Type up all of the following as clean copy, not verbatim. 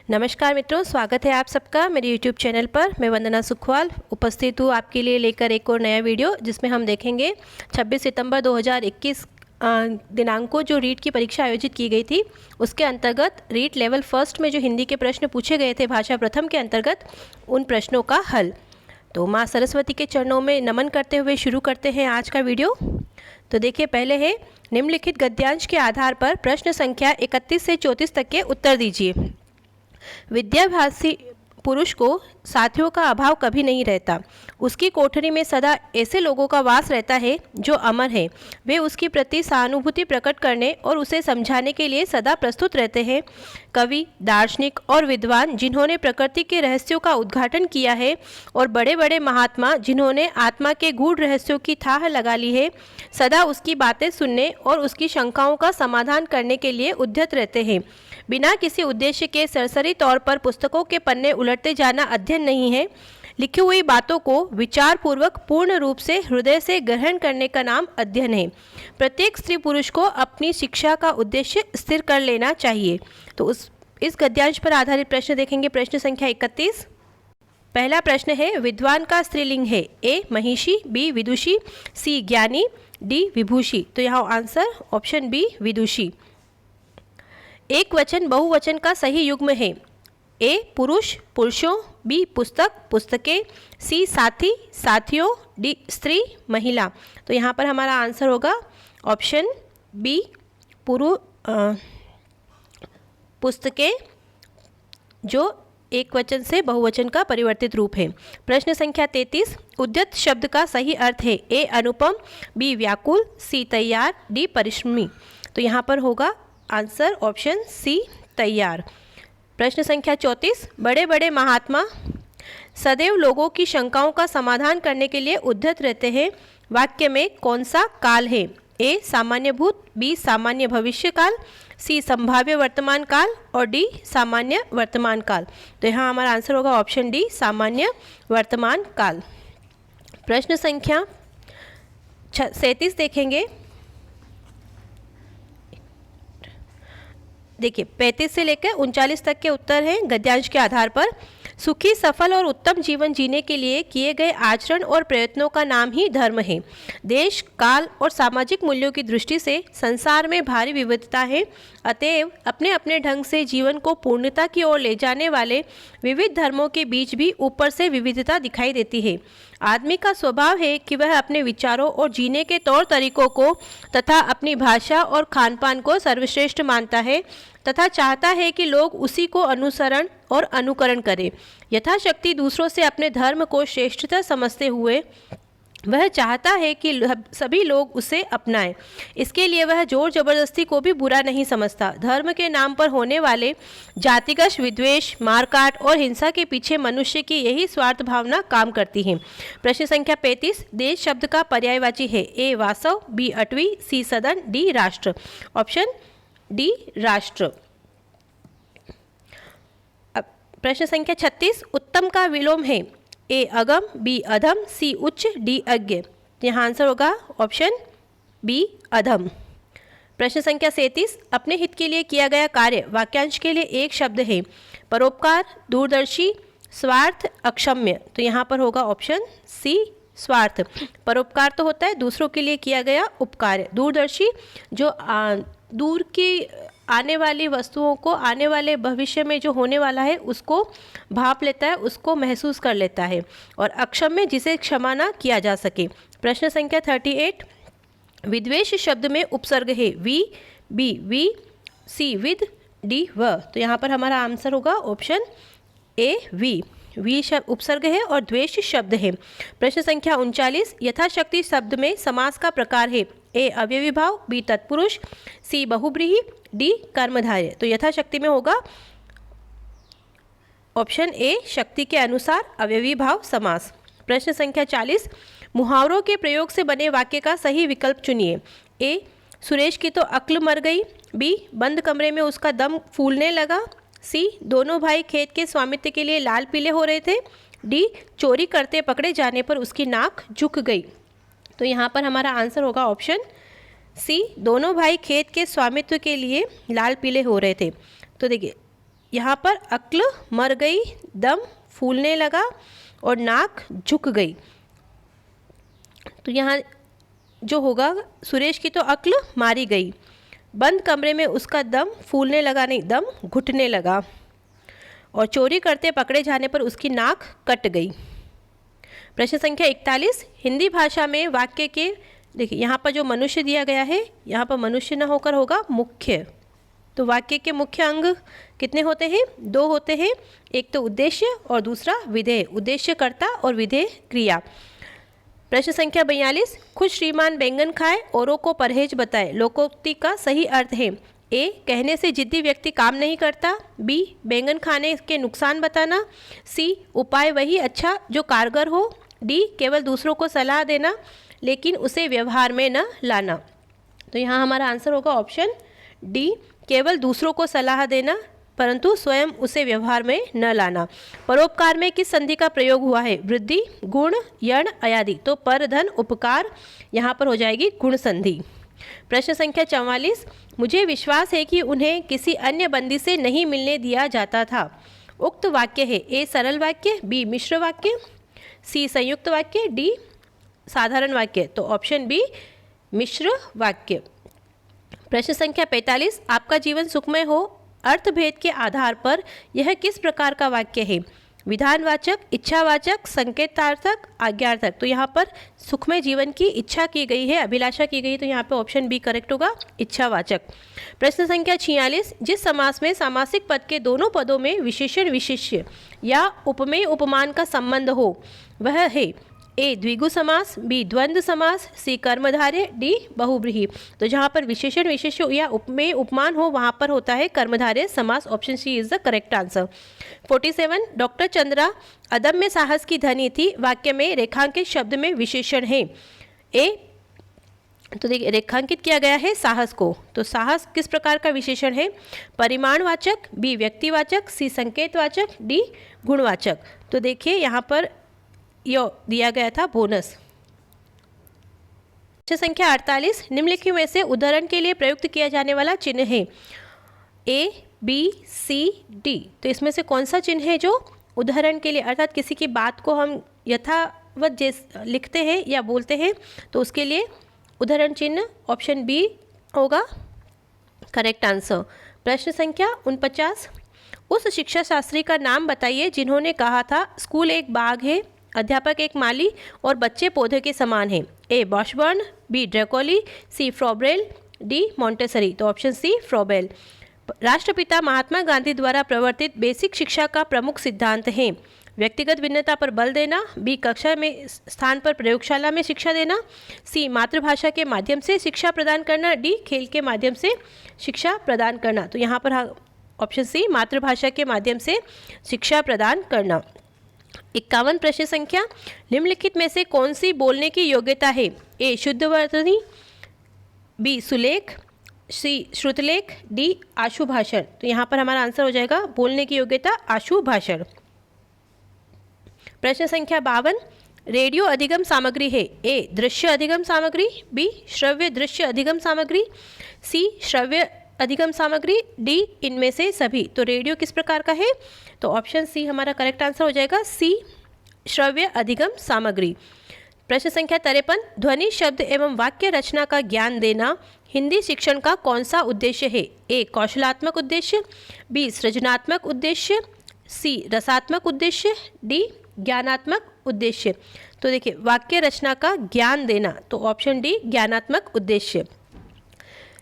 नमस्कार मित्रों, स्वागत है आप सबका मेरे YouTube चैनल पर। मैं वंदना सुखवाल उपस्थित हूँ आपके लिए लेकर एक और नया वीडियो, जिसमें हम देखेंगे 26 सितंबर 2021 दिनांक को जो रीट की परीक्षा आयोजित की गई थी, उसके अंतर्गत रीट लेवल फर्स्ट में जो हिंदी के प्रश्न पूछे गए थे भाषा प्रथम के अंतर्गत, उन प्रश्नों का हल। तो माँ सरस्वती के चरणों में नमन करते हुए शुरू करते हैं आज का वीडियो। तो देखिए, पहले है निम्नलिखित गद्यांश के आधार पर प्रश्न संख्या 31 से 34 तक के उत्तर दीजिए। विद्याभ्यासी पुरुष को साथियों का अभाव कभी नहीं रहता। उसकी कोठरी में सदा ऐसे लोगों का वास रहता है जो अमर हैं। वे उसके प्रति सहानुभूति प्रकट करने और उसे समझाने के लिए सदा प्रस्तुत रहते हैं। कवि, दार्शनिक और विद्वान जिन्होंने प्रकृति के रहस्यों का उद्घाटन किया है, और बड़े बड़े महात्मा जिन्होंने आत्मा के गूढ़ रहस्यों की थाह लगा ली है, सदा उसकी बातें सुनने और उसकी शंकाओं का समाधान करने के लिए उद्यत रहते हैं। बिना किसी उद्देश्य के सरसरी तौर पर पुस्तकों के पन्ने उलटते जाना अध्ययन नहीं है। लिखी हुई बातों को विचारपूर्वक पूर्ण रूप से हृदय से ग्रहण करने का नाम अध्ययन है। प्रत्येक स्त्री पुरुष को अपनी शिक्षा का उद्देश्य स्थिर कर लेना चाहिए। तो इस गद्यांश पर आधारित प्रश्न देखेंगे। प्रश्न संख्या 31। पहला प्रश्न है, विद्वान का स्त्रीलिंग है ए महिषी, बी विदुषी, सी ज्ञानी, डी विभूषी। तो यहाँ आंसर ऑप्शन बी विदुषी। एक वचन बहुवचन का सही युग्म है ए पुरुष पुरुषों, बी पुस्तक पुस्तकें, सी साथी साथियों, डी स्त्री महिला। तो यहाँ पर हमारा आंसर होगा ऑप्शन बी पुस्तकें, जो एक वचन से बहुवचन का परिवर्तित रूप है। प्रश्न संख्या 33। उद्यत शब्द का सही अर्थ है ए अनुपम, बी व्याकुल, सी तैयार, डी परिश्रमी। तो यहाँ पर होगा आंसर ऑप्शन सी तैयार। प्रश्न संख्या 34। बड़े बड़े महात्मा सदैव लोगों की शंकाओं का समाधान करने के लिए उद्यत रहते हैं। वाक्य में कौन सा काल है ए सामान्य भूत, बी सामान्य भविष्य काल, सी संभाव्य वर्तमान काल, और डी सामान्य वर्तमान काल। तो यहाँ हमारा आंसर होगा ऑप्शन डी सामान्य वर्तमान काल। प्रश्न संख्या 37 देखेंगे। देखिए, 35 से लेकर 39 तक के उत्तर हैं गद्यांश के आधार पर। सुखी, सफल और उत्तम जीवन जीने के लिए किए गए आचरण और प्रयत्नों का नाम ही धर्म है। देश, काल और सामाजिक मूल्यों की दृष्टि से संसार में भारी विविधता है। अतएव अपने अपने ढंग से जीवन को पूर्णता की ओर ले जाने वाले विविध धर्मों के बीच भी ऊपर से विविधता दिखाई देती है। आदमी का स्वभाव है कि वह अपने विचारों और जीने के तौर तरीकों को तथा अपनी भाषा और खानपान को सर्वश्रेष्ठ मानता है तथा चाहता है कि लोग उसी को अनुसरण और अनुकरण करें। यथाशक्ति दूसरों से अपने धर्म को श्रेष्ठता समझते हुए वह चाहता है कि सभी लोग उसे अपनाएं। इसके लिए वह जोर जबरदस्ती को भी बुरा नहीं समझता। धर्म के नाम पर होने वाले जातिगत विद्वेष, मारकाट और हिंसा के पीछे मनुष्य की यही स्वार्थ भावना काम करती है। प्रश्न संख्या 35। देश शब्द का पर्यायवाची है ए वासव, बी अटवी, सी सदन, डी राष्ट्र। ऑप्शन डी राष्ट्र। प्रश्न संख्या 36। उत्तम का विलोम है ए अगम, बी अधम, सी उच्च, डी अज्ञ। यहाँ आंसर होगा ऑप्शन बी अधम। प्रश्न संख्या 37। अपने हित के लिए किया गया कार्य वाक्यांश के लिए एक शब्द है परोपकार, दूरदर्शी, स्वार्थ, अक्षम्य। तो यहाँ पर होगा ऑप्शन सी स्वार्थ। परोपकार तो होता है दूसरों के लिए किया गया उपकार। दूरदर्शी जो दूर की आने वाली वस्तुओं को, आने वाले भविष्य में जो होने वाला है उसको भाप लेता है, उसको महसूस कर लेता है। और अक्षम्य जिसे क्षमा ना किया जा सके। प्रश्न संख्या 38। विद्वेष शब्द में उपसर्ग है वी, बी वी, सी विद, डी व। तो यहाँ पर हमारा आंसर होगा ऑप्शन ए वी। वी शब्द उपसर्ग है और द्वेष शब्द है। प्रश्न संख्या 39। यथाशक्ति शब्द में समास का प्रकार है ए अव्ययी भाव, बी तत्पुरुष, सी बहुब्रीहि, डी कर्मधारय। तो यथाशक्ति में होगा ऑप्शन ए शक्ति के अनुसार अव्ययी भाव समास। प्रश्न संख्या 40। मुहावरों के प्रयोग से बने वाक्य का सही विकल्प चुनिए ए सुरेश की तो अक्ल मर गई, बी बंद कमरे में उसका दम फूलने लगा, सी दोनों भाई खेत के स्वामित्व के लिए लाल पीले हो रहे थे, डी चोरी करते पकड़े जाने पर उसकी नाक झुक गई। तो यहाँ पर हमारा आंसर होगा ऑप्शन सी दोनों भाई खेत के स्वामित्व के लिए लाल पीले हो रहे थे। तो देखिए, यहाँ पर अक्ल मर गई, दम फूलने लगा और नाक झुक गई। तो यहाँ जो होगा, सुरेश की तो अक्ल मारी गई, बंद कमरे में उसका दम फूलने लगा, नहीं दम घुटने लगा, और चोरी करते पकड़े जाने पर उसकी नाक कट गई। प्रश्न संख्या 41, हिंदी भाषा में वाक्य के, देखिए यहाँ पर जो मनुष्य दिया गया है, यहाँ पर मनुष्य न होकर होगा मुख्य। तो वाक्य के मुख्य अंग कितने होते हैं? 2 होते हैं, एक तो उद्देश्य और दूसरा विधेय। उद्देश्य कर्ता और विधेय क्रिया। प्रश्न संख्या 42, खुद श्रीमान बैंगन खाए औरों को परहेज बताए, लोकोक्ति का सही अर्थ है? ए, कहने से जिद्दी व्यक्ति काम नहीं करता। बी, बैंगन खाने के नुकसान बताना। सी, उपाय वही अच्छा जो कारगर हो। डी, केवल दूसरों को सलाह देना लेकिन उसे व्यवहार में न लाना। तो यहाँ हमारा आंसर होगा ऑप्शन डी, केवल दूसरों को सलाह देना परंतु स्वयं उसे व्यवहार में न लाना। परोपकार में किस संधि का प्रयोग हुआ है? वृद्धि, गुण, यण, अयादि। तो पर धन उपकार यहाँ पर हो जाएगी गुण संधि। प्रश्न संख्या 44, मुझे विश्वास है कि उन्हें किसी अन्य बंदी से नहीं मिलने दिया जाता था। उक्त वाक्य है? ए, सरल वाक्य, बी, मिश्र वाक्य, सी, संयुक्त वाक्य, डी, साधारण वाक्य। तो ऑप्शन बी, मिश्र वाक्य। प्रश्न संख्या 45, आपका जीवन सुखमय हो अर्थभेद के आधार पर यह किस प्रकार का वाक्य है? विधानवाचक, इच्छावाचक, संकेतार्थक, आज्ञार्थक। तो यहाँ पर सुखमय जीवन की इच्छा की गई है, अभिलाषा की गई है, तो यहाँ पे ऑप्शन बी करेक्ट होगा, इच्छावाचक। प्रश्न संख्या 46, जिस समास में सामासिक पद के दोनों पदों में विशेषण विशेष्य या उपमेय उपमान का संबंध हो वह है? ए, द्विगु समास, बी, द्वंद्व समास, सी, कर्मधारय, डी, बहुब्रीहि। तो जहाँ पर विशेषण विशेष्य या उपमेय उपमान हो वहाँ पर होता है कर्मधारय समास। Option C is the correct answer. 47, doctor Chandra अदम्य साहस की धनी थी, वाक्य में रेखांकित शब्द में विशेषण है? ए, तो देखिए रेखांकित किया गया है साहस को, तो साहस किस प्रकार का विशेषण है? परिमाणवाचक, बी, व्यक्तिवाचक, सी, संकेतवाचक, डी, गुणवाचक। तो देखिए यहाँ पर यो दिया गया था बोनस। प्रश्न संख्या 48, निम्नलिखित में से उदाहरण के लिए प्रयुक्त किया जाने वाला चिन्ह है? ए, बी, सी, डी। तो इसमें से कौन सा चिन्ह है जो उदाहरण के लिए, अर्थात किसी की बात को हम यथावत लिखते हैं या बोलते हैं तो उसके लिए उदाहरण चिन्ह ऑप्शन बी होगा करेक्ट आंसर। प्रश्न संख्या 49, उस शिक्षा शास्त्री का नाम बताइए जिन्होंने कहा था स्कूल एक बाग है, अध्यापक एक माली और बच्चे पौधे के समान हैं? ए, बॉशबर्न, बी, ड्रैकोली, सी, फ्रॉबेल, डी, मॉन्टेसरी। तो ऑप्शन सी, फ्रॉबेल। राष्ट्रपिता महात्मा गांधी द्वारा प्रवर्तित बेसिक शिक्षा का प्रमुख सिद्धांत है? व्यक्तिगत भिन्नता पर बल देना, बी, कक्षा में स्थान पर प्रयोगशाला में शिक्षा देना, सी, मातृभाषा के माध्यम से शिक्षा प्रदान करना, डी, खेल के माध्यम से शिक्षा प्रदान करना। तो यहाँ पर ऑप्शन सी, मातृभाषा के माध्यम से शिक्षा प्रदान करना। 51, प्रश्न संख्या, निम्नलिखित में से कौन सी बोलने की योग्यता है? ए, शुद्धवर्तनी, बी, सुलेख, सी, श्रुतलेख, डी, आशु भाषण। तो यहाँ पर हमारा आंसर हो जाएगा बोलने की योग्यता आशु भाषण। प्रश्न संख्या 52, रेडियो अधिगम सामग्री है? ए, दृश्य अधिगम सामग्री, बी, श्रव्य दृश्य अधिगम सामग्री, सी, श्रव्य अधिगम सामग्री, डी, इनमें से सभी। तो रेडियो किस प्रकार का है? तो ऑप्शन सी हमारा करेक्ट आंसर हो जाएगा, सी, श्रव्य अधिगम सामग्री। प्रश्न संख्या 53, ध्वनि शब्द एवं वाक्य रचना का ज्ञान देना हिंदी शिक्षण का कौन सा उद्देश्य है? ए, कौशलात्मक उद्देश्य, बी, सृजनात्मक उद्देश्य, सी, रसात्मक उद्देश्य, डी, ज्ञानात्मक उद्देश्य। तो देखिए वाक्य रचना का ज्ञान देना, तो ऑप्शन डी, ज्ञानात्मक उद्देश्य।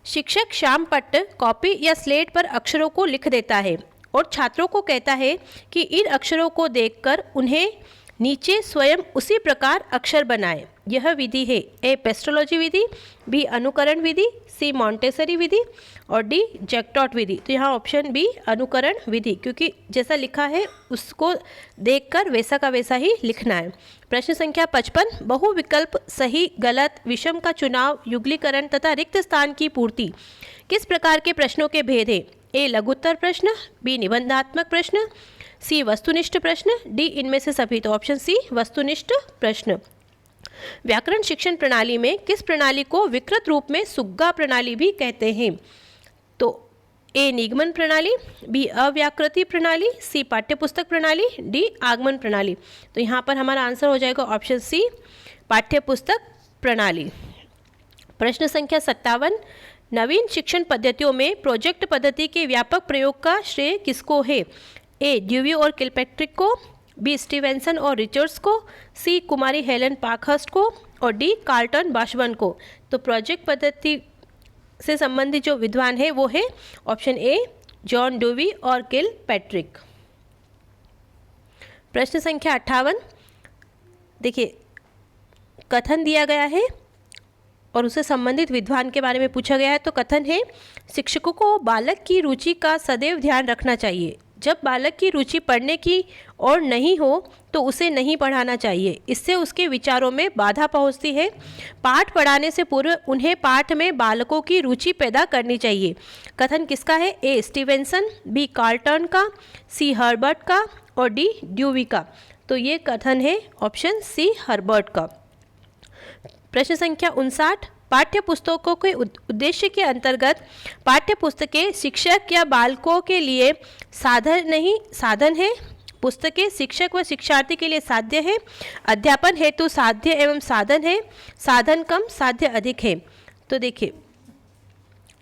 शिक्षक शाम पट्ट कॉपी या स्लेट पर अक्षरों को लिख देता है और छात्रों को कहता है कि इन अक्षरों को देखकर उन्हें नीचे स्वयं उसी प्रकार अक्षर बनाएं। यह विधि है? ए, पेस्ट्रोलॉजी विधि, बी, अनुकरण विधि, सी, मॉन्टेसरी विधि और डी, जैक्टॉट विधि। तो यहाँ ऑप्शन बी, अनुकरण विधि, क्योंकि जैसा लिखा है उसको देखकर वैसा का वैसा ही लिखना है। प्रश्न संख्या 55, बहुविकल्प, सही गलत, विषम का चुनाव, युगलीकरण तथा रिक्त स्थान की पूर्ति किस प्रकार के प्रश्नों के भेद है? ए, लघुत्तर प्रश्न, बी, निबंधात्मक प्रश्न, सी, वस्तुनिष्ठ प्रश्न, डी, इनमें से सभी। तो ऑप्शन सी, वस्तुनिष्ठ प्रश्न। व्याकरण शिक्षण प्रणाली में किस प्रणाली को विकृत रूप में सुग्गा प्रणाली भी कहते हैं? तो ए निगमन प्रणाली, बी अव्याकृति प्रणाली, सी पाठ्यपुस्तक प्रणाली, डी आगमन प्रणाली। तो यहाँ पर हमारा आंसर हो जाएगा ऑप्शन सी पाठ्यपुस्तक प्रणाली। प्रश्न संख्या 57, नवीन शिक्षण पद्धतियों में प्रोजेक्ट पद्धति के व्यापक प्रयोग का श्रेय किसको है? ए ड्यूवी और किलपैट्रिक को, बी स्टीवेंसन और रिचर्ड्स को, सी कुमारी हेलन पार्कहर्स्ट को और डी कार्लटन बाशबर्न को। तो प्रोजेक्ट पद्धति से संबंधित जो विद्वान है वो है ऑप्शन ए जॉन ड्यूवी और किलपैट्रिक। प्रश्न संख्या 58, देखिए कथन दिया गया है और उससे संबंधित विद्वान के बारे में पूछा गया है। तो कथन है, शिक्षकों को बालक की रुचि का सदैव ध्यान रखना चाहिए। जब बालक की रुचि पढ़ने की और नहीं हो तो उसे नहीं पढ़ाना चाहिए, इससे उसके विचारों में बाधा पहुंचती है। पाठ पढ़ाने से पूर्व उन्हें पाठ में बालकों की रुचि पैदा करनी चाहिए। कथन किसका है? ए स्टीवेंसन, बी कार्लटन का, सी हर्बर्ट का और डी ड्यूवी का। तो ये कथन है ऑप्शन सी हर्बर्ट का। प्रश्न संख्या 59, पाठ्य पुस्तकों के उद्देश्य के अंतर्गत पाठ्य पुस्तकें शिक्षक या बालकों के लिए साधन है। पुस्तकें शिक्षक व शिक्षार्थी के लिए साध्य है। अध्यापन हेतु साध्य एवं साधन है। साधन कम साध्य अधिक है। तो देखिए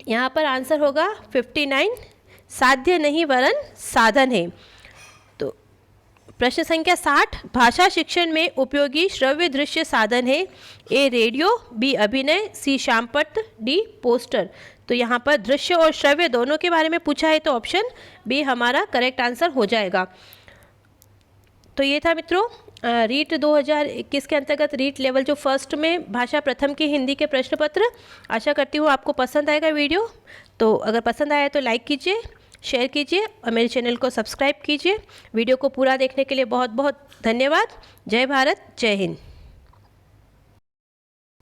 यहाँ पर आंसर होगा 59, साध्य नहीं वरन साधन है। तो प्रश्न संख्या 60, भाषा शिक्षण में उपयोगी श्रव्य दृश्य साधन है। ए रेडियो, बी अभिनय, सी शामपत्र, डी पोस्टर। तो यहाँ पर दृश्य और श्रव्य दोनों के बारे में पूछा है, तो ऑप्शन बी हमारा करेक्ट आंसर हो जाएगा। तो ये था मित्रों रीट 2021 के अंतर्गत रीट लेवल जो फर्स्ट में भाषा प्रथम की हिंदी के प्रश्न पत्र। आशा करती हूँ आपको पसंद आएगा वीडियो। तो अगर पसंद आया तो लाइक कीजिए, शेयर कीजिए और मेरे चैनल को सब्सक्राइब कीजिए। वीडियो को पूरा देखने के लिए बहुत बहुत धन्यवाद। जय भारत, जय हिंद।